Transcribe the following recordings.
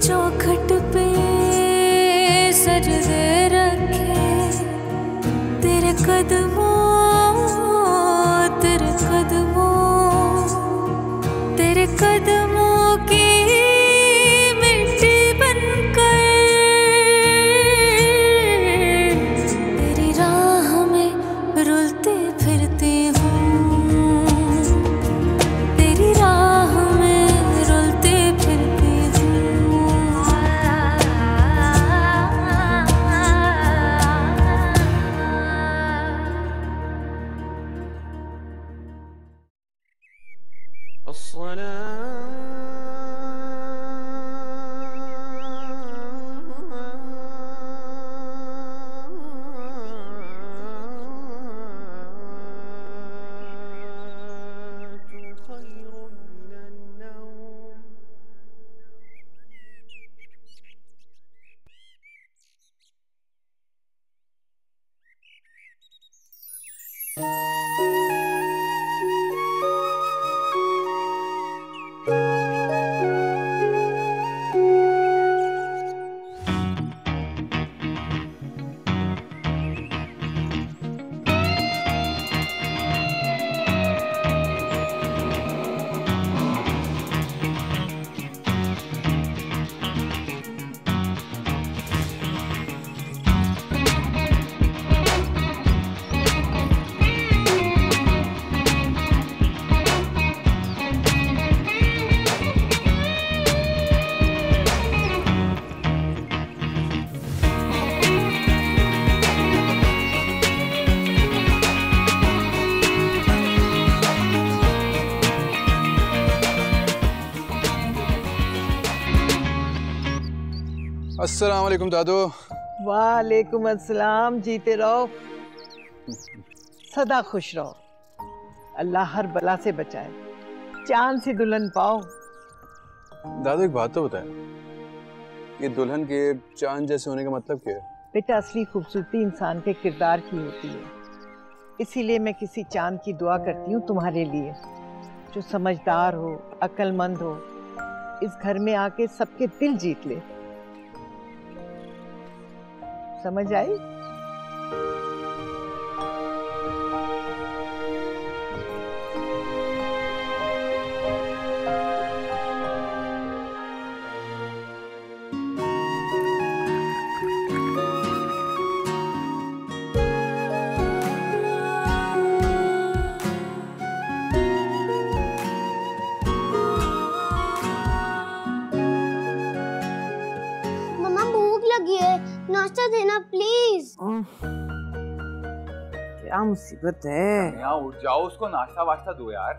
चौखट पे सजदे रखे तेरे कदमों की मिट्टी बनकर तेरी राह में रुलते फिरती हूँ, तेरी राह में रुलते फिरती हूँ। अस्सलाम वालेकुम दादू। वालेकुम अस्सलाम। जीते रहो, सदा खुश रहो, अल्लाह हर बला से बचाए, चांद सी दुल्हन पाओ। दादू एक बात तो बताए, ये दुल्हन के चांद जैसे होने का मतलब क्या है? बेटा असली खूबसूरती इंसान के किरदार की होती है, इसीलिए मैं किसी चांद की दुआ करती हूँ तुम्हारे लिए, जो समझदार हो, अक्लमंद हो, इस घर में आके सबके दिल जीत ले। समझ आई? नाश्ता देना प्लीज। क्या मुसीबत है? यहाँ उठ जाओ, उसको नाश्ता वाश्ता दो यार।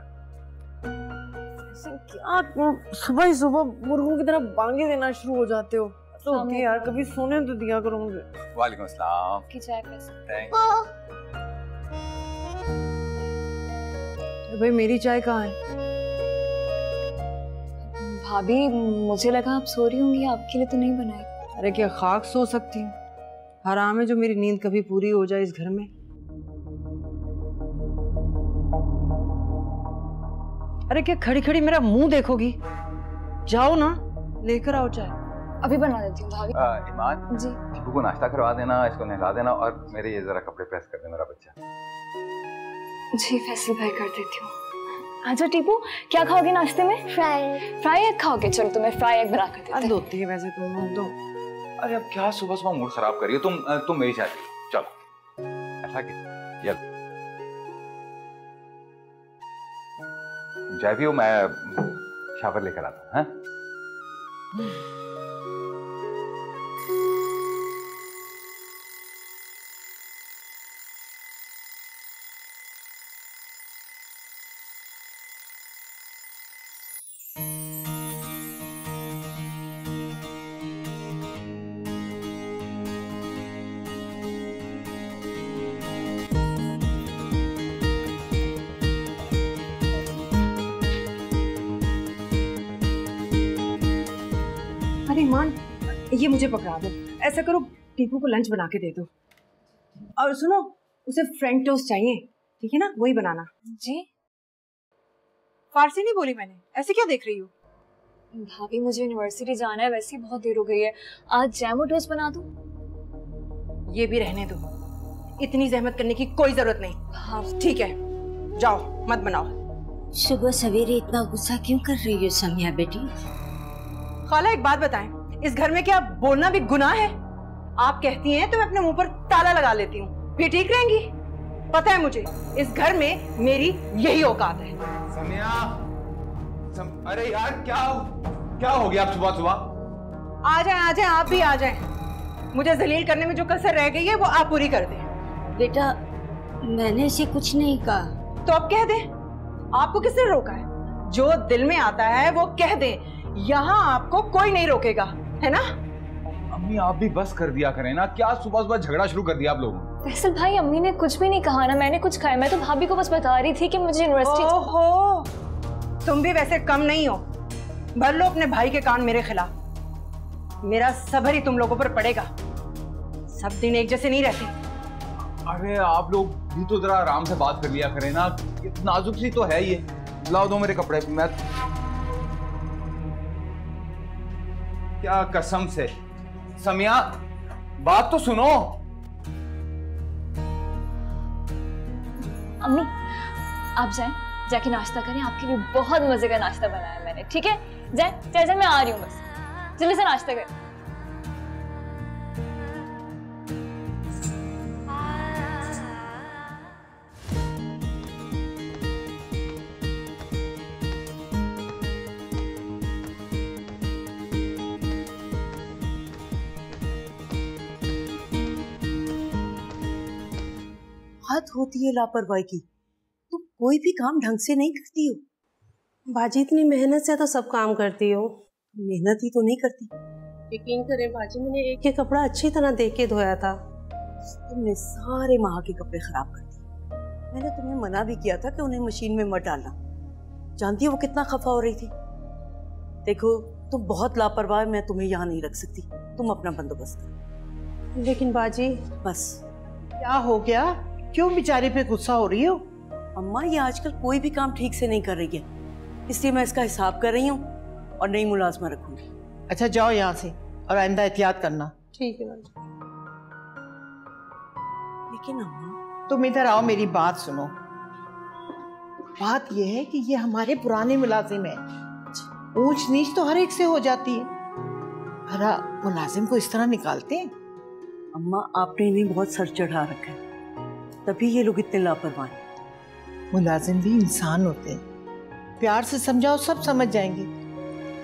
क्या सुबह ही सुबह मुर्गों की तरह बांगे देना शुरू हो जाते हो? तो होती है यार, कभी सोने तो दिया करो मुझे। वालेकुम अस्सलाम। की चाय कैसे? थैंक्स। भाई मेरी चाय कहाँ है? भाभी मुझे लगा आप सो रही होंगी, आपके लिए तो नहीं बनाई। अरे क्या खाक सो सकती हूँ? हराम है जो मेरी नींद कभी पूरी हो जाए इस घर में। अरे क्या खड़ी खड़ी मेरा मुंह देखोगी? जाओ ना, लेकर आओ चाय। अभी बना देती हूँ भाभी। ईमान जी, टीपू को नाश्ता करवा देना, इसको नहला देना और मेरे ये जरा कपड़े प्रेस कर दे मेरा बच्चा। जी फैसल भाई कर देती हूँ। अच्छा टीपू, क्या खाओगे नाश्ते में? फ्राई एग खाओगे? चलो तुम्हें फ्राई एग बना कर देते हैं। होती है वैसे तुम लोग तो। अरे अब क्या सुबह सुबह मूड खराब करिए तुम मेरी चाय पी। चलो ऐसा कि चाय पियो, मैं शावर लेकर आता हूँ। अरे ईमान, ये मुझे पकड़ा दो। ऐसा करो, टीपू को लंच बना के दे दो। और सुनो, उसे फ्रेंच टोस्ट चाहिए, ठीक है ना? वही बनाना। जी फारसी नहीं बोली मैंने, ऐसे क्या देख रही हो? भाभी मुझे यूनिवर्सिटी जाना है, वैसे ही बहुत देर हो गई है। आज जैम और टोस्ट बना दूं? ये भी रहने दो, इतनी जहमत करने की कोई जरूरत नहीं। हाँ ठीक है, जाओ मत बनाओ। सुबह सवेरे इतना गुस्सा क्यों कर रही हो समिया बेटी? खाला एक बात बताएं, इस घर में क्या बोलना भी गुनाह है? आप कहती हैं तो मैं अपने मुंह पर ताला लगा लेती हूँ, फिर ठीक रहेंगी? पता है मुझे, इस घर में मेरी यही औकात है। समिया, अरे यार क्या हो गया आप सुबह सुबह? आ जाए आप भी आ जाए। मुझे जलील करने में जो कसर रह गई है वो आप पूरी कर दें। बेटा मैंने इसे कुछ नहीं कहा। तो अब कह दें, आपको किसने रोका है? जो दिल में आता है वो कह दें, यहाँ आपको कोई नहीं रोकेगा, है ना? अम्मी आप भी बस कर दिया करें ना, क्या सुबह सुबह झगड़ा शुरू कर दिया आप लोगों ने? फैसल भाई अम्मी ने कुछ भी नहीं कहा ना, मैंने कुछ खाया। मैं तो भाभी को बस बता रही थी कि मुझे यूनिवर्सिटी। ओहो, तुम भी वैसे कम नहीं हो। भर लो अपने भाई के कान मेरे खिलाफ। मेरा सब्र ही तुम लोगों पर पड़ेगा। सब दिन एक जैसे नहीं रहते। अरे आप लोग भी तो जरा आराम से बात कर लिया करें ना, नाजुक सी तो है ये। लाओ दो मेरे कपड़े। मैं क्या कसम से। समिया बात तो सुनो। अम्मी आप जाएं, जाके नाश्ता करें, आपके लिए बहुत मजे का नाश्ता बनाया है मैंने। ठीक है, जाए मैं आ रही हूँ, बस जल्दी से नाश्ता करें। हद होती है लापरवाही की। तुम कोई भी काम ढंग से नहीं करती हो। बाजी इतनी मेहनत से तो सब काम करती हो, मेहनत ही तो नहीं करती। यकीन करें बाजी, मैंने एक एक कपड़ा अच्छी तरह देख के धोया था। तुमने सारे माह के कपड़े खराब कर दिए। मैंने तुम्हें मना भी किया था कि उन्हें मशीन में मत डालना। जानती हो वो कितना खफा हो रही थी। देखो तुम बहुत लापरवाह, मैं तुम्हें यहाँ नहीं रख सकती। तुम अपना बंदोबस्त करो। लेकिन बाजी बस क्या हो गया? क्यों बेचारे पे गुस्सा हो रही हो? अम्मा ये आजकल कोई भी काम ठीक से नहीं कर रही है, इसलिए मैं इसका हिसाब कर रही हूँ और नई मुलाजमा रखूंगी। अच्छा जाओ यहाँ से और आइंदा एहतियात करना। ठीक है बाजी। लेकिन अम्मा तुम इधर आओ, मेरी बात सुनो। बात यह है कि ये हमारे पुराने मुलाजिम हैं। ऊंच नीच तो हर एक से हो जाती है, भला मुलाजिम को इस तरह निकालते हैं? अम्मा आपने इन्हें बहुत सर चढ़ा रखा है, तभी ये लोग इतने लापरवाह हैं। मुलाजिम भी इंसान होते हैं, प्यार से समझाओ सब समझ जाएंगे।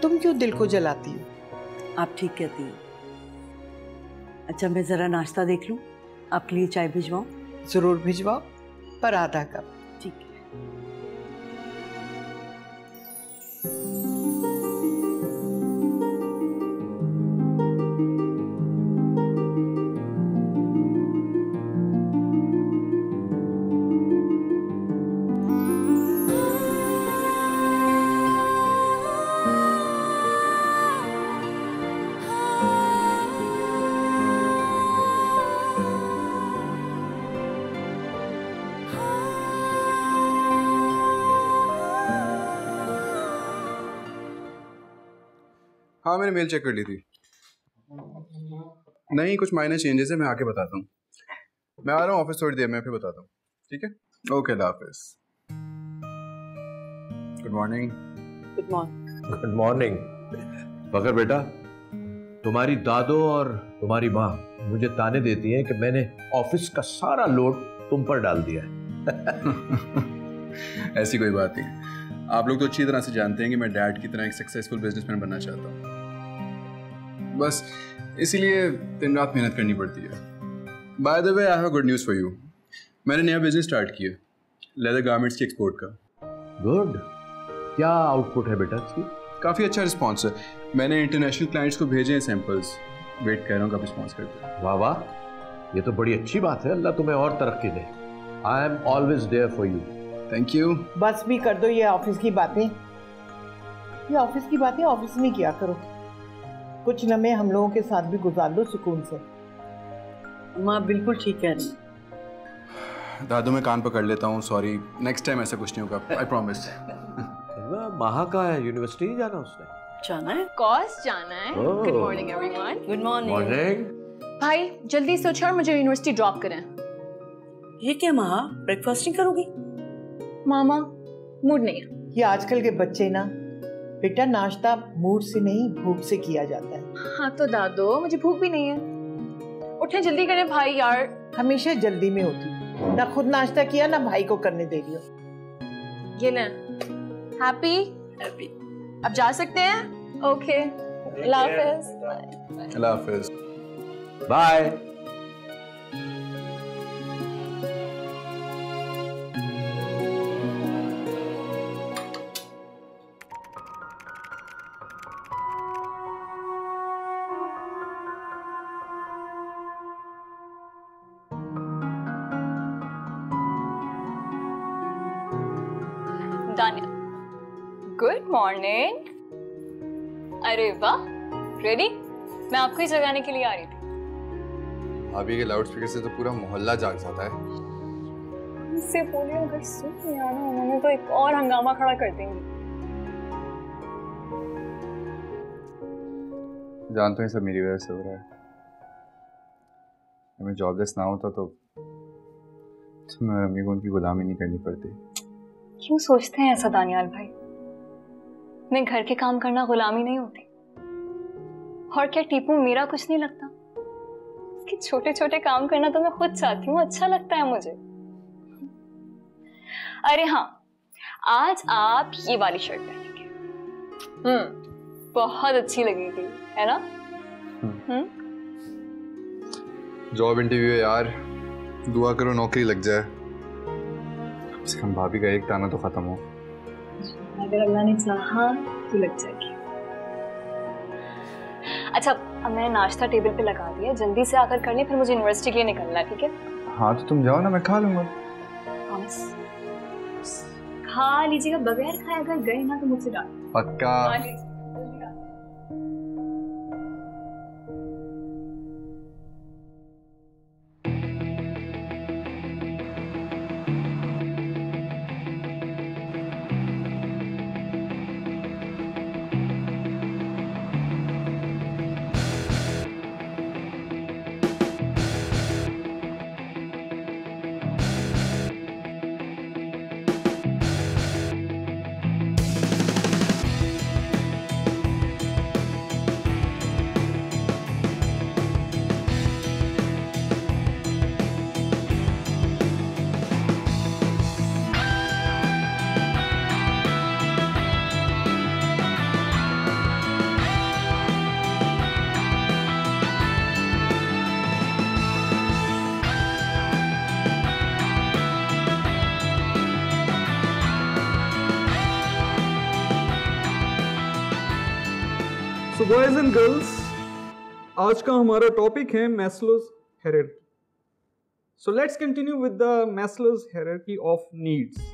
तुम क्यों दिल को जलाती हो? आप ठीक कहती हैं। अच्छा मैं जरा नाश्ता देख लूं, आपके लिए चाय भिजवाऊं? जरूर भिजवाओ, पर आधा कप। ठीक है। हाँ मैंने मेल चेक कर ली थी। नहीं कुछ माइनर चेंजेस है, मैं आके बताता हूँ। मैं आ रहा हूँ ऑफिस थोड़ी देर में, फिर बताता हूँ। ठीक है, ओके अल्लाह हाफिज। Good morning. Good morning. Good morning. Fakhar बेटा, तुम्हारी दादो और तुम्हारी माँ मुझे ताने देती हैं कि मैंने ऑफिस का सारा लोड तुम पर डाल दिया है। ऐसी कोई बात नहीं। आप लोग तो अच्छी तरह से जानते हैं कि मैं डैड की तरह एक सक्सेसफुल बिजनेसमैन बनना चाहता हूँ। बस इसीलिए दिन रात मेहनत करनी पड़ती है। By the way I have good news for you. मैंने नया बिजनेस स्टार्ट किया, लेदर गारमेंट्स की एक्सपोर्ट का। गुड। क्या आउटपुट है बेटा इसकी? काफ़ी अच्छा रिस्पॉन्स है। मैंने इंटरनेशनल क्लाइंट्स को भेजे हैं सैंपल्स, वेट कर रहा हूँ कब रिस्पॉन्स करते हैं। वाह वाह, ये तो बड़ी अच्छी बात है। अल्लाह तुम्हें और तरक्की दे। I am always there for you. Thank you. बस भी कर दो ये ऑफिस की बातें। ये ऑफिस की बातें ऑफिस में किया करो, कुछ लम्हे हम लोगों के साथ भी गुजार लो सुकून से। माँ बिल्कुल ठीक कह रही। दादू मैं कान पकड़ लेता हूँ, सॉरी। नेक्स्ट टाइम ऐसा कुछ नहीं होगा, आई प्रॉमिस। महा का है, यूनिवर्सिटी जाना उसने? जाना है? कोर्स जाना है। Oh. Good morning everyone. Good morning. Morning. भाई जल्दी सोचो और मुझे यूनिवर्सिटी ड्रॉप करें। ये क्या माँ, ब्रेकफास्ट नहीं करोगी? मामा मूड नहीं है। ये आजकल के बच्चे ना बेटा, नाश्ता मूड से नहीं भूख से किया जाता है। हाँ तो दादो, मुझे भूख भी नहीं है। उठे जल्दी करें भाई यार। हमेशा जल्दी में होती हूँ, ना खुद नाश्ता किया ना भाई को करने दे रही हो। ये लें। Happy happy. अब जा सकते हैं? ओके, अल्लाह हाफिज। अल्लाह हाफिज। बाय। दानिया, गुड मॉर्निंग। अरे वाह, रेडी? मैं आपको ही जगाने के लिए आ रही थी। भाभी के लाउडस्पीकर से तो पूरा मोहल्ला जाग जाता है। इससे बोलिए अगर सुन नहीं आना उन्होंने तो एक और हंगामा खड़ा कर देंगे। जानते हैं सब मेरी वजह से हो रहा है। मैं जॉबलेस ना होता तो मैं अम्मी को उनकी गुलामी नहीं करनी पड़ती। क्यों सोचते हैं ऐसा दानियाल भाई? मैं घर के काम करना गुलामी नहीं होती। और क्या टीपू मेरा कुछ नहीं लगता? इसके छोटे छोटे काम करना तो मैं खुद चाहती हूँ, अच्छा लगता है मुझे। अरे हाँ, आज आप ये वाली शर्ट पहनेंगे। बहुत अच्छी लगेगी, है ना? जॉब इंटरव्यू है यार, दुआ करो नौकरी लग जाए। कम से कम भाभी का एक ताना तो खत्म हो। अगर अल्लाह ने चाहा तो लग जाएगी। अच्छा, अब मैंने नाश्ता टेबल पे लगा दिया, जल्दी से आकर कर ले, फिर मुझे यूनिवर्सिटी के लिए निकलना है, ठीक है? हाँ तो तुम जाओ ना, मैं खा लूंगा। प्रॉमिस? खा लीजिएगा, बगैर खाए अगर गए ना तो मुझसे डांट। पक्का। सो बॉयज एंड गर्ल्स, आज का हमारा टॉपिक है Maslow's hierarchy. So let's continue with the Maslow's hierarchy of needs.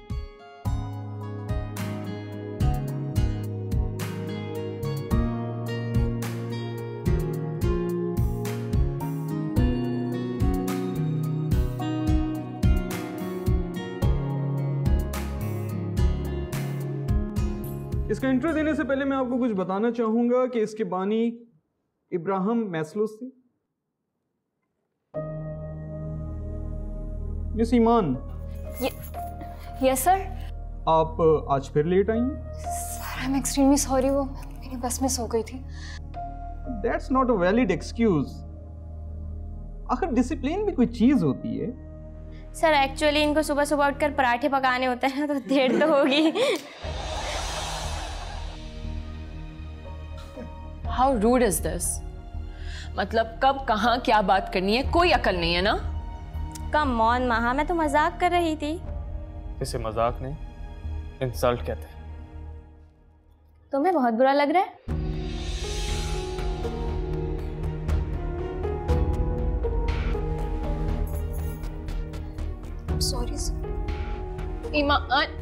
इसका इंट्रो देने से पहले मैं आपको कुछ बताना चाहूंगा कि इसके बानी इब्राहिम मैस्लो थे। मिस ईमान। Yes sir. आप आज फिर लेट आई हैं? Sir I am extremely sorry, वो मेरी बस मिस हो गई थी। That's not a valid excuse. आखिर डिसिप्लिन भी कोई चीज होती है। सर एक्चुअली इनको सुबह सुबह उठकर पराठे पकाने होते हैं तो देर तो होगी। How rude is this? मतलब कब कहाँ क्या बात करनी है, कोई अकल नहीं है ना? कम ऑन महा, मैं तो मजाक कर रही थी। इसे मजाक नहीं, इंसल्ट कहते हैं। तुम्हें बहुत बुरा लग रहा है? Sorry sir. ईमान,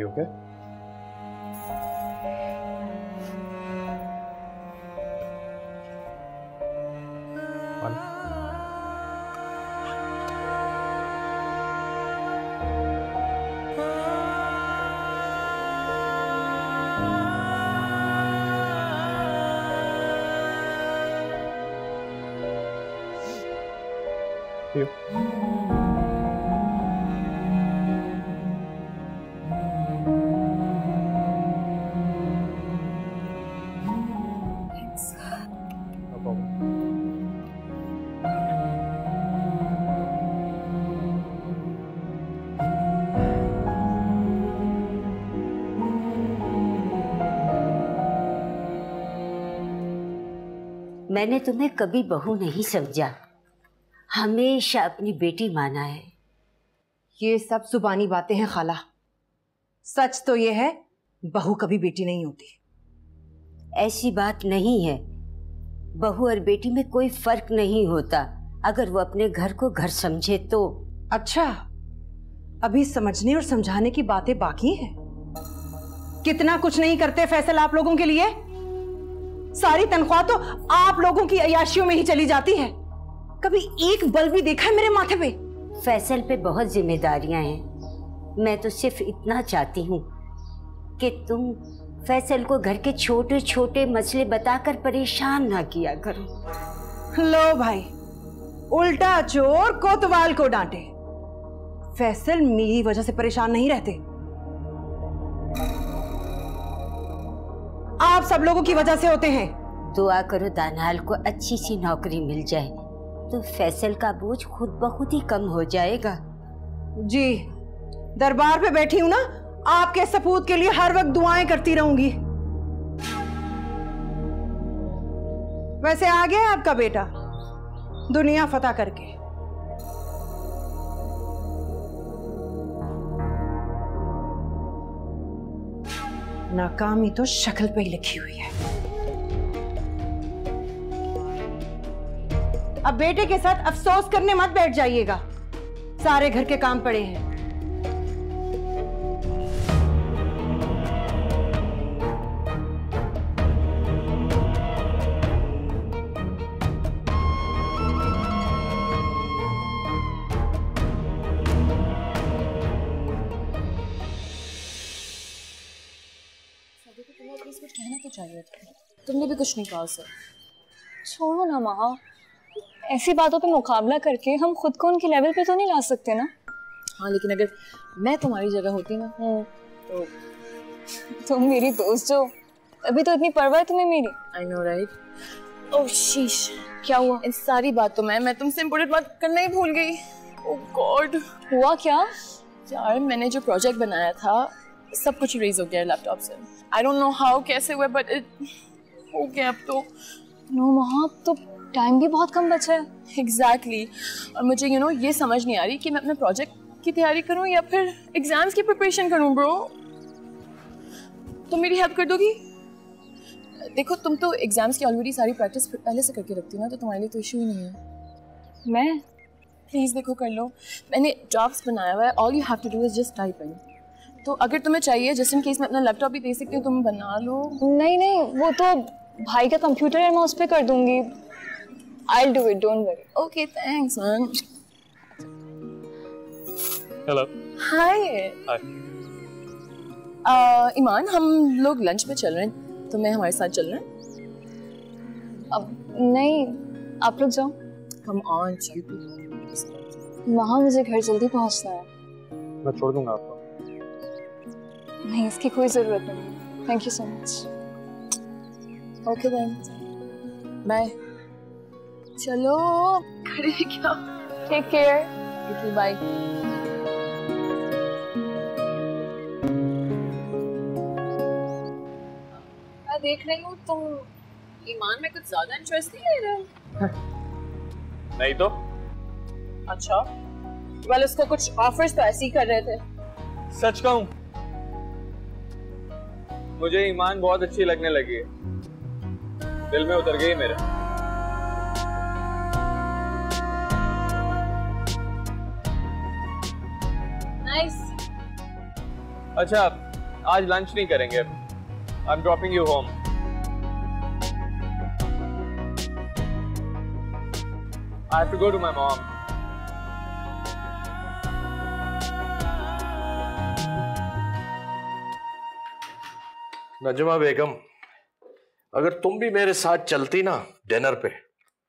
ओके? मैंने तुम्हें कभी बहू नहीं समझा, हमेशा अपनी बेटी माना है। ये सब जुबानी बातें हैं खाला, सच तो ये है बहू कभी बेटी नहीं होती। ऐसी बात नहीं है, बहू और बेटी में कोई फर्क नहीं होता अगर वो अपने घर को घर समझे तो। अच्छा, अभी समझने और समझाने की बातें बाकी हैं। कितना कुछ नहीं करते फैसल आप लोगों के लिए। सारी तनख्वाह तो आप लोगों की अयाशियों में ही चली जाती है। कभी एक बल भी देखा है मेरे माथे पे? फैसल पे बहुत जिम्मेदारियां हैं। मैं तो सिर्फ इतना चाहती हूँ कि तुम फैसल को घर के छोटे छोटे मसले बताकर परेशान ना किया करो। लो भाई, उल्टा चोर कोतवाल को डांटे। फैसल मेरी वजह से परेशान नहीं रहते, आप सब लोगों की वजह से होते हैं। दुआ करो दानियाल को अच्छी सी नौकरी मिल जाए तो फैसल का बोझ खुद ब खुद ही कम हो जाएगा। जी, दरबार पे बैठी हूं ना, आपके सपूत के लिए हर वक्त दुआएं करती रहूंगी। वैसे आ गया आपका बेटा दुनिया फतह करके। नाकामी तो शक्ल पे ही लिखी हुई है। अब बेटे के साथ अफसोस करने मत बैठ जाइएगा, सारे घर के काम पड़े हैं। कुछ कहना तो चाहिए था, तुमने भी कुछ नहीं कहा सर। छोड़ो ना माँ, ऐसी बातों पे मुकाबला करके हम खुद को उनके लेवल पे तो नहीं ला सकते ना। हाँ, लेकिन अगर मैं तुम्हारी जगह होती ना तो तुम मेरी दोस्त हो, अभी तो इतनी परवाह है तुम्हें मेरी। I know right. ओह शीश, क्या हुआ? इन सारी बातों में मैं तुमसे इम्पोर्टेंट बात करना ही भूल गई। ओह गॉड, हुआ क्या? यार मैंने जो प्रोजेक्ट बनाया था सब कुछ इरेज हो गया लैपटॉप से। आई डोंट नो हाउ, कैसे हुआ, बट इट हो गया अब तो। नो वहाँ तो टाइम भी बहुत कम बचा है। एग्जैक्टली और मुझे ये समझ नहीं आ रही कि मैं अपने प्रोजेक्ट की तैयारी करूं या फिर एग्जाम्स की प्रिपरेशन करूं। ब्रो, तुम मेरी हेल्प कर दोगी? देखो तुम तो एग्जाम्स की ऑलरेडी सारी प्रैक्टिस पहले से करके रखती हो ना, तो तुम्हारे लिए तो इशू ही नहीं है। मैं प्लीज़ देखो कर लो, मैंने ड्राफ्ट्स बनाया हुआ है, all you have to do is just type in. तो अगर तुम्हें चाहिए जस्ट इन केस मैं अपना लैपटॉप भी दे सकती हूँ, तुम बना लो। नहीं नहीं, वो तो भाई का कंप्यूटर है, मैं उस पर कर दूंगी। I'll do it, don't worry. Okay, thanks man. Hello. Hi. Hi. ईमान, हम लोग लंच पे चल रहे हैं, तुम्हें हमारे साथ चलना है? अब नहीं, आप लोग जाओ। Come on, वहाँ मुझे घर जल्दी पहुँचना है। मैं छोड़ दूंगा आपको। नहीं, इसकी कोई जरूरत नहीं। Thank you so much. Okay then. Bye. चलो, खड़े क्या? Take care. Bye. मैं देख रही हूँ तुम ईमान में कुछ ज्यादा इंटरेस्ट नहीं ले रहे हो। नहीं तो? अच्छा, well उसको कुछ ऑफर्स तो ऐसे ही कर रहे थे। सच कहूँ, मुझे ईमान बहुत अच्छी लगने लगी है, दिल में उतर गई मेरे। नाइस। अच्छा, आज लंच नहीं करेंगे। I am dropping you home. I have to go to my mom. Najma Begum, अगर तुम भी मेरे साथ चलती ना डिनर पे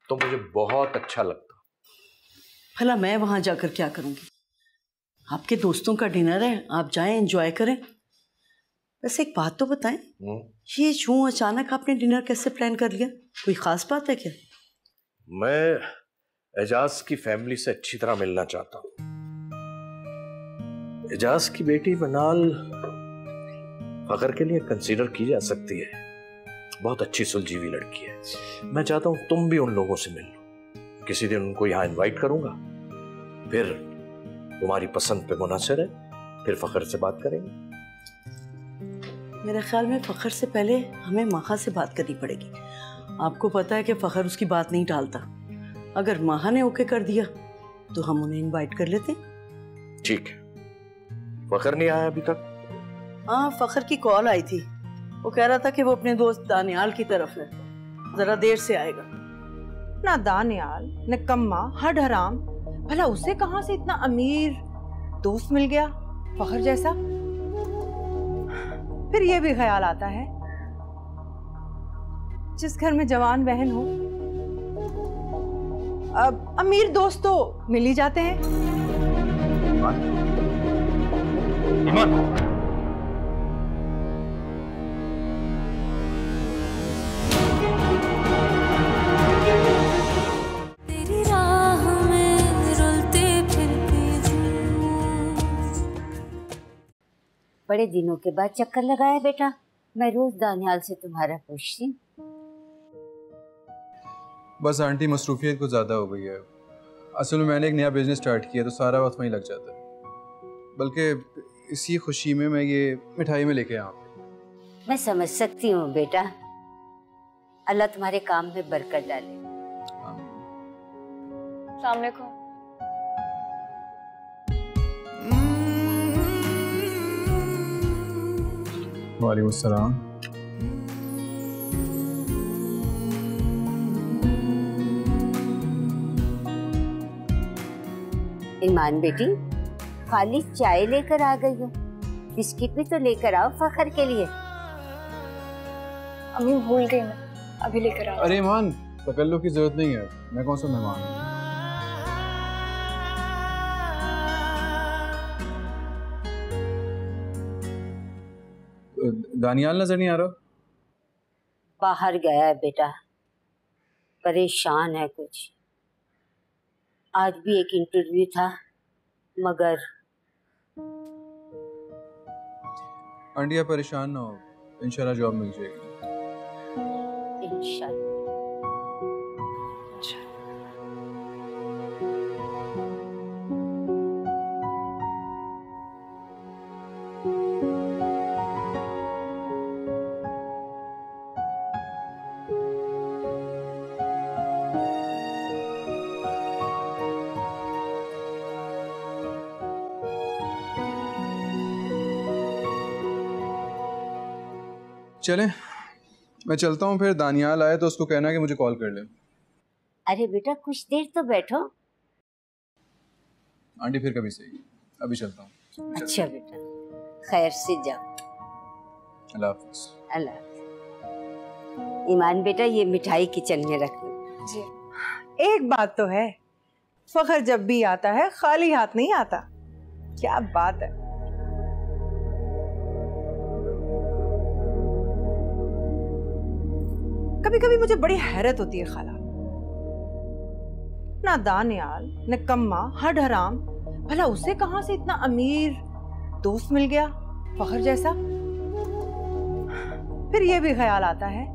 तो मुझे बहुत अच्छा लगता। भला मैं वहां जाकर क्या करूंगी? आपके दोस्तों का डिनर है, आप जाएं, एंजॉय करें। वैसे एक बात तो बताएं, ये यूं अचानक आपने डिनर कैसे प्लान कर लिया? कोई खास बात है क्या? मैं एजाज की फैमिली से अच्छी तरह मिलना चाहता हूँ। एजाज की बेटी मनाल फखर के लिए कंसीडर की जा सकती है। बहुत अच्छी सुलझी हुई लड़की है। मैं चाहता हूँ तुम भी उन लोगों से मिल लो। किसी दिन उनको यहाँ इनवाइट करूंगा, फिर तुम्हारी पसंद पे मुनासिर है, फिर फखर से बात करेंगे। मेरे ख्याल में फखर से पहले हमें माहा से बात करनी पड़ेगी। आपको पता है कि फखर उसकी बात नहीं टालता। अगर माहा ने ओके कर दिया तो हम उन्हें इनवाइट कर लेते। ठीक है। फखर नहीं आया अभी तक? हाँ, फखर की कॉल आई थी। वो कह रहा था कि वो अपने दोस्त दानियाल की तरफ है, जरा देर से आएगा। ना दानियाल, निकम्मा, हड हराम, भला उसे कहां से इतना अमीर दोस्त मिल गया फखर जैसा? फिर ये भी ख्याल आता है, जिस घर में जवान बहन हो, अब अमीर दोस्त तो मिल ही जाते हैं। ईमान। बड़े दिनों के बाद चक्कर लगाया बेटा। मैं रोज दानियाल से तुम्हारा पूछती। बस आंटी मसरूफियत कुछ ज़्यादा हो गई है। असल में मैंने एक नया बिजनेस स्टार्ट किया तो सारा वक्त वहीं लग जाता है। बल्कि इसी खुशी में मैं ये मिठाई में लेके आया। मैं समझ सकती हूँ बेटा, अल्लाह तुम्हारे काम में बरकत डाले। अस्सलाम वालेकुम। वालेकुम सलाम। ईमान बेटी, खाली चाय लेकर आ गई हो, बिस्किट भी तो लेकर आओ फखर के लिए। अम्मी भूल गई, मैं अभी लेकर आ। अरे ईमान, तकल्लुफ़ की जरूरत नहीं है, मैं कौन सा मेहमान हूँ। दानियाल नजर नहीं आ रहा? बाहर गया है बेटा, परेशान है कुछ। आज भी एक इंटरव्यू था, मगर आंटी आप परेशान ना हो, इंशाल्लाह जॉब मिल जाएगी। इंशाल्लाह। चले मैं चलता हूँ, फिर दानियाल आए तो उसको कहना कि मुझे कॉल कर ले। अरे बेटा कुछ देर तो बैठो। आंटी फिर कभी सही, अभी चलता हूँ। अच्छा बेटा, खैर से जाओ। अल्लाह हाफ़िज़। अल्लाह हाफ़िज़। ईमान बेटा ये मिठाई किचन में रख दो। जी। एक बात तो है, फखर जब भी आता है खाली हाथ नहीं आता। क्या बात है। कभी कभी मुझे बड़ी हैरत होती है खाला, ना दानियाल, निकम्मा, हड हराम, भला उसे कहां से इतना अमीर दोस्त मिल गया फखर जैसा? फिर ये भी ख्याल आता है,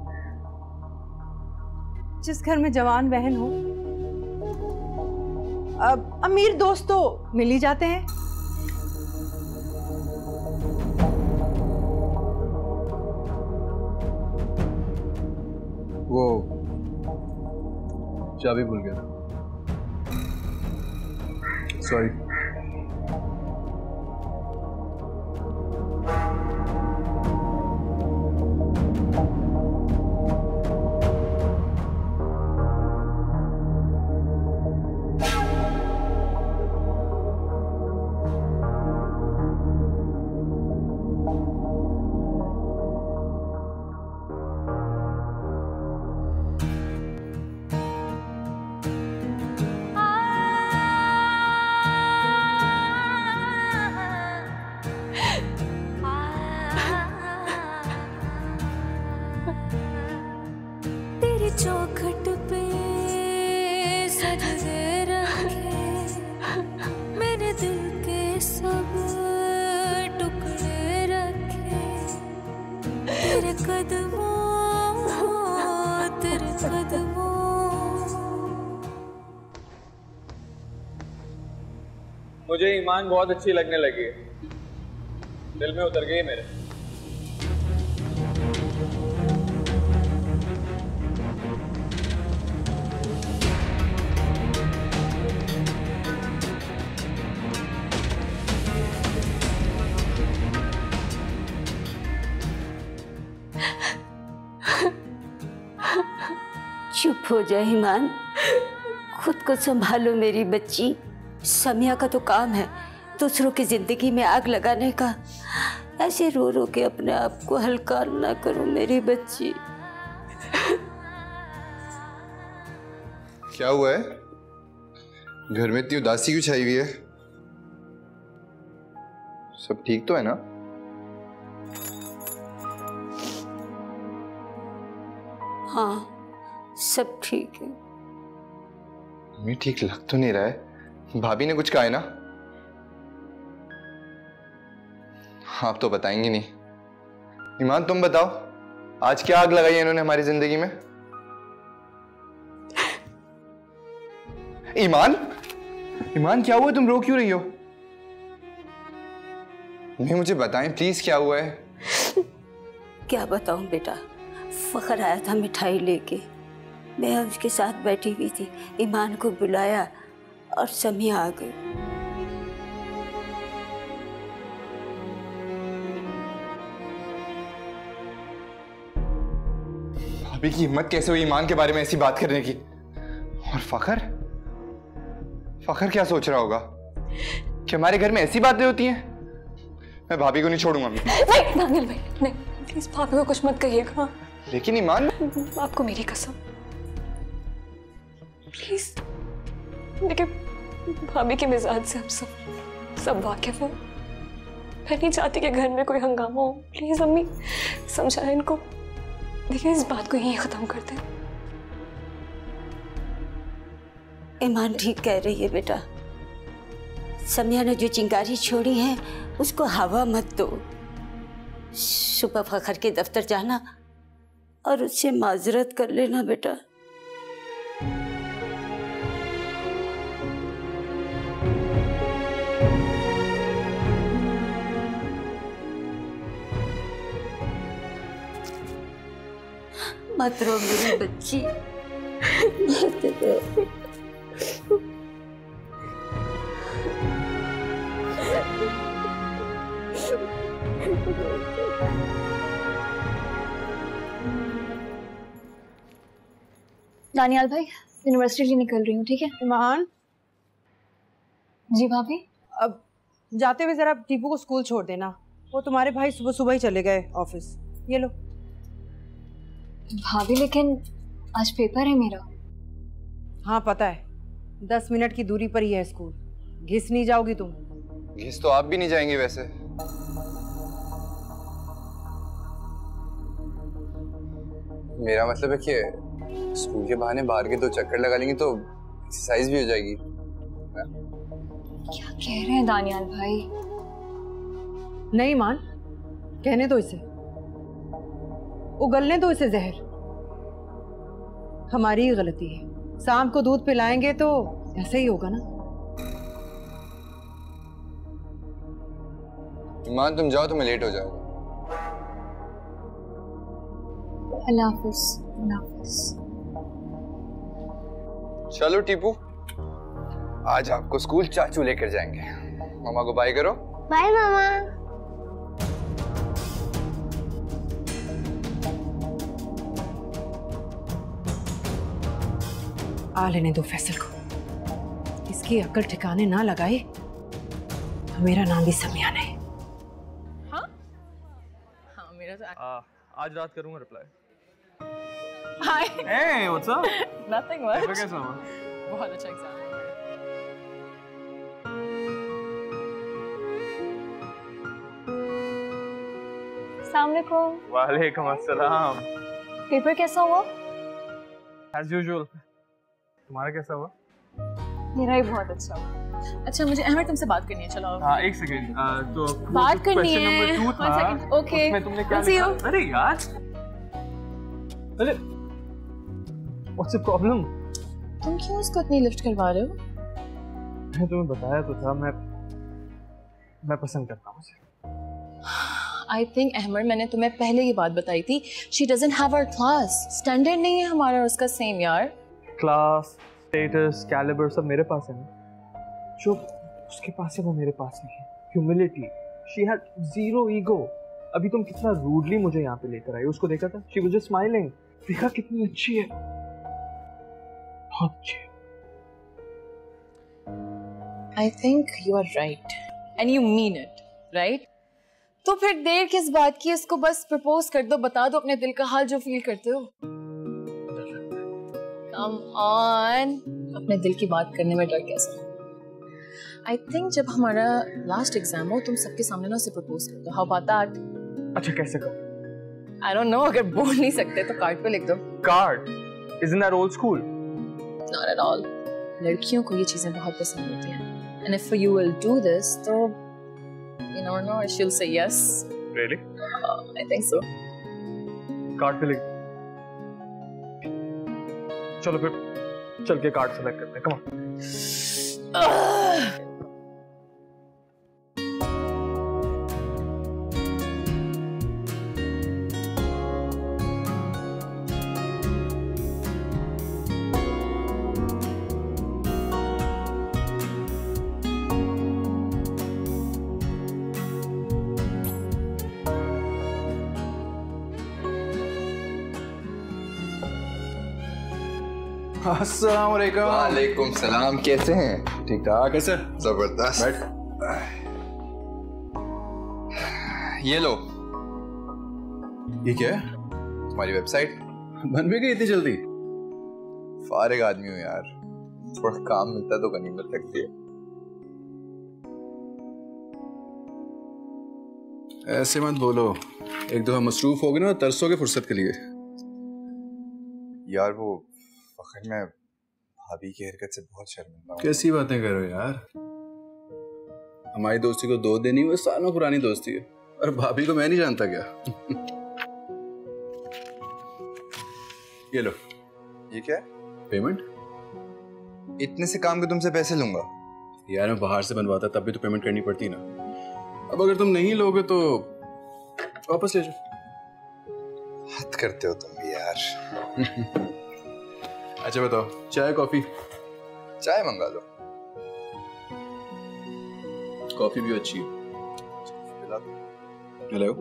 जिस घर में जवान बहन हो, अब अमीर दोस्त तो मिल ही जाते हैं। वो चाबी भूल गया था, सॉरी। चौखट पे सजदे रखे, मेरे दिल के सब टुकड़े रखे, तेरे कदमों तेरे कदमों। मुझे ईमान बहुत अच्छी लगने लगी है, दिल में उतर गई मेरे। चुप हो जा ईमान, खुद को संभालो मेरी बच्ची। समिया का तो काम है दूसरों की जिंदगी में आग लगाने का। ऐसे रो रो के अपने आप को हल्का ना करो मेरी बच्ची। क्या हुआ है? घर में इतनी उदासी क्यों छाई हुई है? सब ठीक तो है ना? हाँ सब ठीक है। मैं ठीक लग तो नहीं रहा है। भाभी ने कुछ कहा है ना? आप तो बताएंगी नहीं। ईमान तुम बताओ, आज क्या आग लगाई है इन्होंने हमारी जिंदगी में? ईमान, ईमान क्या हुआ? तुम रो क्यों रही हो? नहीं मुझे बताएं प्लीज, क्या हुआ है? क्या बताऊं बेटा, फखर आया था मिठाई लेके, मैं उसके साथ बैठी हुई थी, ईमान को बुलाया और समिया आ गई। भाभी की हिम्मत कैसे हुई ईमान के बारे में ऐसी बात करने की? और फखर, फखर क्या सोच रहा होगा कि हमारे घर में ऐसी बातें होती हैं? मैं भाभी को नहीं छोड़ूंगा। नहीं दानियल भाई नहीं, प्लीज भाभी को कुछ मत कहिएगा। लेकिन ईमान, आपको मेरी कसम, प्लीज। देखिए भाभी के मिजाज से हम सब वाकिफ हो। मैं नहीं चाहती कि घर में कोई हंगामा हो। प्लीज अम्मी समझाएं इनको। देखिए इस बात को यहीं खत्म करते हैं। ईमान ठीक कह रही है बेटा, समिया ने जो चिंगारी छोड़ी है उसको हवा मत दो। सुबह फखर के दफ्तर जाना और उससे माजरत कर लेना बेटा। मत रो मेरी बच्ची, मत रो। दानियाल भाई यूनिवर्सिटी लिए निकल रही हूँ, ठीक है? ईमान जी भाभी। अब जाते हुए जरा टीपू को स्कूल छोड़ देना, वो तुम्हारे भाई सुबह सुबह ही चले गए ऑफिस। ये लो। भाभी लेकिन आज पेपर है मेरा। हाँ पता है, 10 मिनट की दूरी पर ही है स्कूल। घिस नहीं जाओगी तुम? घिस तो आप भी नहीं जाएंगे वैसे। मेरा मतलब है कि स्कूल के बहाने बाहर के 2 चक्कर लगा लेंगे तो एक्सरसाइज भी हो जाएगी। क्या कह रहे हैं दानियाल भाई? नहीं मान, कहने दो इसे, उगलने दो इसे जहर। हमारी ही गलती है, शाम को दूध पिलाएंगे तो ऐसे ही होगा ना। ईमान तुम जाओ तो मैं लेट हो जाऊंगा। अल्लाह हाफिज। अल्लाह हाफिज। चलो टीपू, आज आपको स्कूल चाचू लेकर जाएंगे। मामा को बाय करो। बाय मामा। आ लेने दो फैसल को, इसकी अक्ल ठिकाने ना लगाए तो मेरा नाम भी समिया नहीं। हाँ हाँ मेरा तो आज रात करूंगा रिप्लाई। हाय। Hey, what's up? Nothing much. Paper कैसा हुआ? बहुत अच्छा एग्जाम हुआ। अस्सलाम वालेकुम। वालेकुम अस्सलाम। पेपर कैसा हुआ? As usual. तुम्हारा कैसा हुआ? मेरा ही बहुत अच्छा हुआ। अच्छा मुझे अहमद तुमसे बात करनी है, चलो। हाँ एक सेकंड, तो बात करनी है। क्वेश्चन नंबर 2 था। 1 सेकंड, ओके। उसमें तुमने क्या I'll see लिखा? you. अरे यार, अरे What's the problem? तुम क्यों उसको इतनी लिफ्ट करवा रहे हो? मैंने तुम्हें बताया तो था, मैं पसंद करता हूँ उसे। आई थिंक अहमद, मैंने तुम्हें पहले ये बात बताई थी, she doesn't have our class. Standard नहीं है हमारा और उसका सेम यार। क्लास, स्टेटस, कैलिबर सब मेरे पास है ना। जो उसके पास है वो मेरे पास नहीं है। Humility, she had zero ego. अभी तुम कितना रूडली मुझे यहाँ पे लेकर आई, उसको देखा था? She was just smiling. देखा कितनी अच्छी है, बहुत अच्छी है। I think you are right and you mean it, right? तो फिर देर किस बात की, इसको बस प्रपोज कर दो, बता दो अपने दिल का हाल जो फील करते हो। कम ऑन, अपने दिल की बात करने में डर कैसा? आई थिंक जब हमारा लास्ट एग्जाम हो तुम सबके सामने ना उसे प्रपोज कर दो। How about that? अच्छा कैसे करो? आई डोंट नो, अगर बोल नहीं सकते तो कार्ड पे लिख दो। Card? Isn't that old school? Not at all. लड़कियों को ये चीजें बहुत पसंद होती हैं। And if you will do this, तो you never know, she'll say yes. Really? I think so. Card पे लिख। चलो फिर चल के कार्ड सेलेक्ट करते हैं। Come on. अस्सलाम वालेकुम। वालेकुम सलाम, कैसे हैं? ठीक ठाक। कैसे? जबरदस्त। बैठ। ये लो। ये क्या है? तुम्हारी वेबसाइट। बन भी गई इतनी जल्दी? फारिग आदमी हूँ यार, थोड़ा काम मिलता तो गनीमत लगती है। ऐसे मत बोलो, एक दो हम मसरूफ हो गए ना, तरसोगे फुर्सत के लिए। यार वो फखर, मैं भाभी की हरकत से बहुत शर्मिंदा हूँ। कैसी बातें कर रहे हो यार? हमारी दोस्ती को 2 दिन ही हुए, सालों पुरानी दोस्ती है। और भाभी को मैं नहीं जानता क्या? ये लो। ये क्या है? पेमेंट। इतने से काम के तुमसे पैसे लूंगा? यार मैं बाहर से बनवाता तब भी तो पेमेंट करनी पड़ती ना। अब अगर तुम नहीं लोगे तो वापस ले जाओ। हद करते हो तुम भी यार। अच्छा बताओ, चाय कॉफी? चाय मंगा लो। कॉफी भी अच्छी है। हेलो,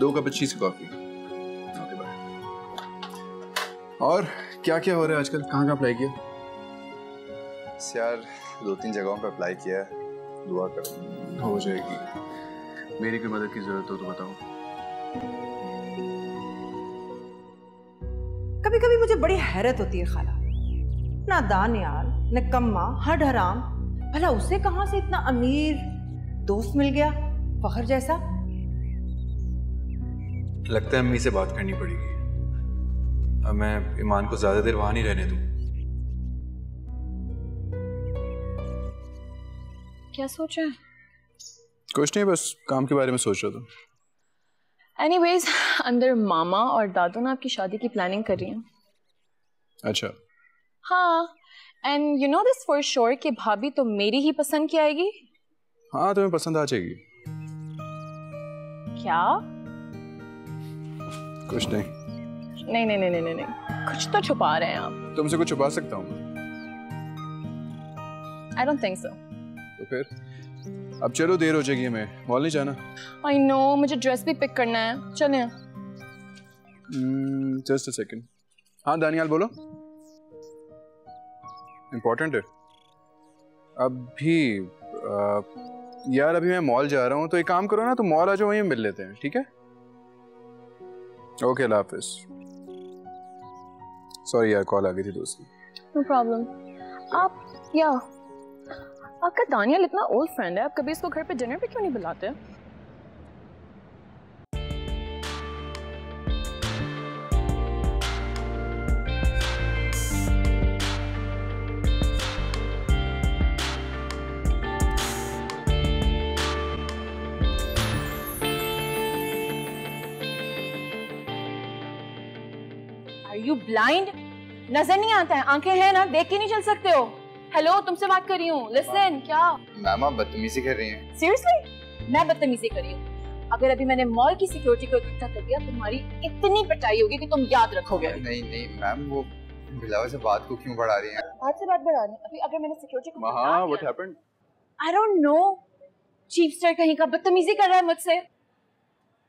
2 कप अच्छी सी कॉफी। Okay bye. और क्या क्या हो रहा है आजकल? कहाँ अप्लाई किया? यार 2-3 जगहों पे अप्लाई किया है, दुआ करो। हो जाएगी। मेरी कोई मदद की जरूरत हो तो बताओ। कभी कभी मुझे बड़ी हैरत होती है खाला, ना दानियाल न कम्मा, हड हराम, भला उसे कहां से इतना अमीर दोस्त मिल गया, फखर जैसा। लगता है अम्मी से बात करनी पड़ेगी। अब मैं ईमान को ज्यादा देर वहां नहीं रहने दूं। क्या सोच रहे हैं? कुछ नहीं, बस काम के बारे में सोच रहा था। एनीवेज, अंदर मामा और दादू ना आपकी शादी की प्लानिंग कर रही हैं। अच्छा। हाँ, and you know this for sure कि भाभी तो मेरी ही पसंद की आएगी। हाँ, तुम्हें पसंद आ जाएगी। क्या? कुछ नहीं। नहीं नहीं नहीं नहीं नहीं, कुछ तो छुपा रहे हैं आप। तुमसे कुछ छुपा सकता हूँ? I don't think so. तो फिर अब चलो, देर हो जाएगी, हमें मॉल नहीं जाना। आई नो, मुझे ड्रेस भी पिक करना है। चलें। Just a second. हाँ दानियाल बोलो। इम्पोर्टेंट है अभी? यार अभी मैं मॉल जा रहा हूँ, तो एक काम करो ना, तो मॉल आ जाओ, वहीं मिल लेते हैं, ठीक है? ओके, अल्लाह हाफिज। सॉरी यार, कॉल आ गई थी दोस्त की। No problem. आपका दानियाल इतना ओल्ड फ्रेंड है, आप कभी इसको घर पे डिनर पे क्यों नहीं बुलाते? ब्लाइंड? नजर नहीं आता है? आंखें हैं ना, देख के नहीं चल सकते हो? हेलो, तुमसे बात कर रही हूँ। लिसन। क्या मैम आप बदतमीजी कर रही हैं। सीरियसली? मैं बदतमीजी कर रही हूँ? अगर अभी मैंने मॉल की सिक्योरिटी को इकट्ठा कर दिया, तुम्हारी इतनी पिटाई होगी कि तुम याद रखोगे। नहीं नहीं मैम, वो बिलावल से बात को क्यों बढ़ा रही हैं? बात से बात बढ़ा रही? अभी अगर मैंने सिक्योरिटी को हाँ, what happened? I don't know. चीपस्टर कहीं का बदतमीजी कर रहा है मुझसे।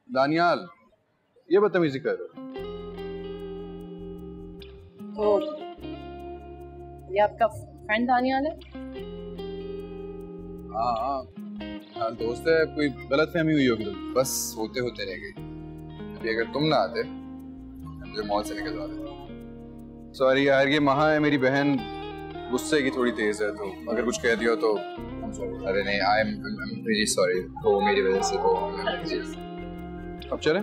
दानियाल, ये बदतमीजी कर रहे हो? तो ये आपका फ्रेंड दानियाल है? हाँ, दोस्त है। कोई गलतफहमी हुई होगी तो बस होते होते रह गई। अभी अगर तुम ना आते मुझे मॉल से निकलवा देते। सॉरी यार, ये महा है मेरी बहन, गुस्से की थोड़ी तेज है, तो अगर कुछ कह दिया तो अरे नहीं, आई एम रियली सॉरी। तो मेरी वजह से तो अब चले?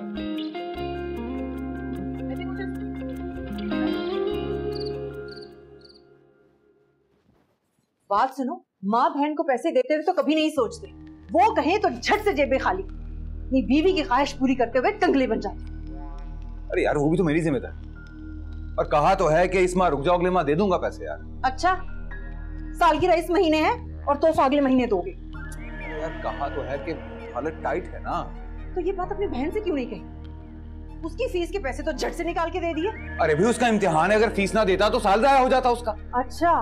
बात सुनो, माँ बहन को पैसे देते हुए तो कभी नहीं सोचते, वो कहे तो झट से जेबें खाली, अपनी बीवी की ख्वाहिश पूरी करते हुए कंगले बन जाते। अरे यार, वो भी तो मेरी जिम्मेदारी। और कहा तो है कि इस माह रुक जाओ, अगले माह दे दूंगा पैसे यार। अच्छा, सालगिरह इस महीने है और तोहफा अगले महीने दोगे? यार कहा तो है कि हालत टाइट है ना। तो ये बात अपनी बहन से क्यों नहीं कही? उसकी फीस के पैसे तो झट से निकाल के दे दिए। अरे भी उसका इम्तिहान है, अगर फीस ना देता तो साल जाया हो जाता उसका। अच्छा,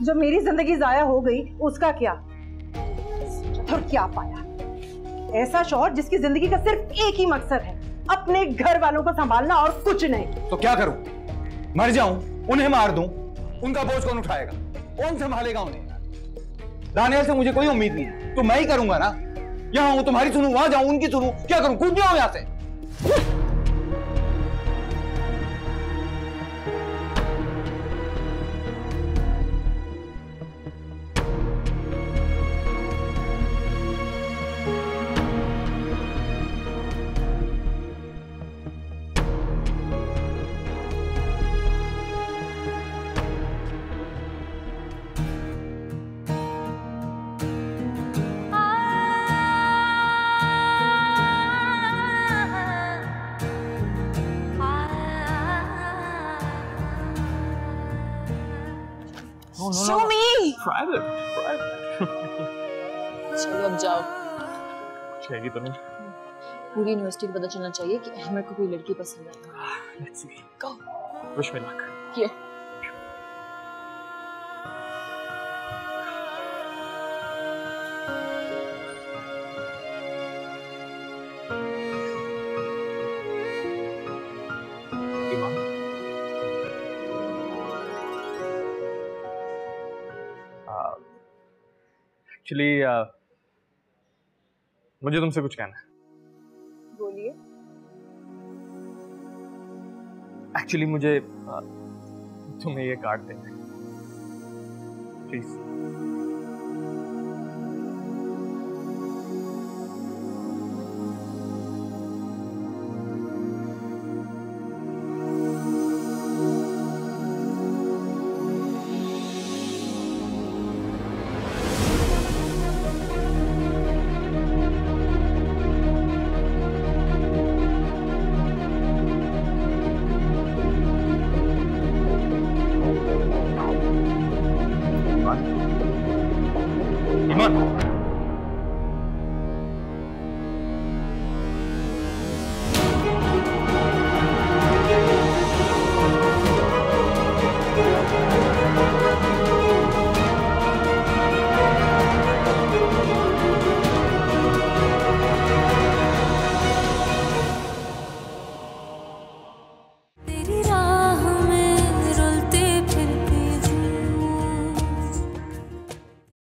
जो मेरी जिंदगी जाया हो गई उसका क्या? और क्या पाया? ऐसा शौहर जिसकी जिंदगी का सिर्फ एक ही मकसद है, अपने घर वालों को संभालना और कुछ नहीं। तो क्या करूं? मर जाऊं? उन्हें मार दूं? उनका बोझ कौन उठाएगा? कौन संभालेगा उन्हें? दानियाल से मुझे कोई उम्मीद नहीं, तो मैं ही करूंगा ना। यहाँ हूं, तुम्हारी सुनूं, वहां जाऊं, उनकी सुनूं, क्या करूं? कूद जाऊं यहाँ से। Show me. Private. चलो अब जाओ। चाहिए तो नहीं। पूरी यूनिवर्सिटी को पता चलना चाहिए कि अहमद को कोई लड़की पसंद है। Let's see. Go. Wish me luck. Here. Actually मुझे तुमसे कुछ कहना है। बोलिए। एक्चुअली मुझे तुम्हें ये कार्ड देना है, प्लीज।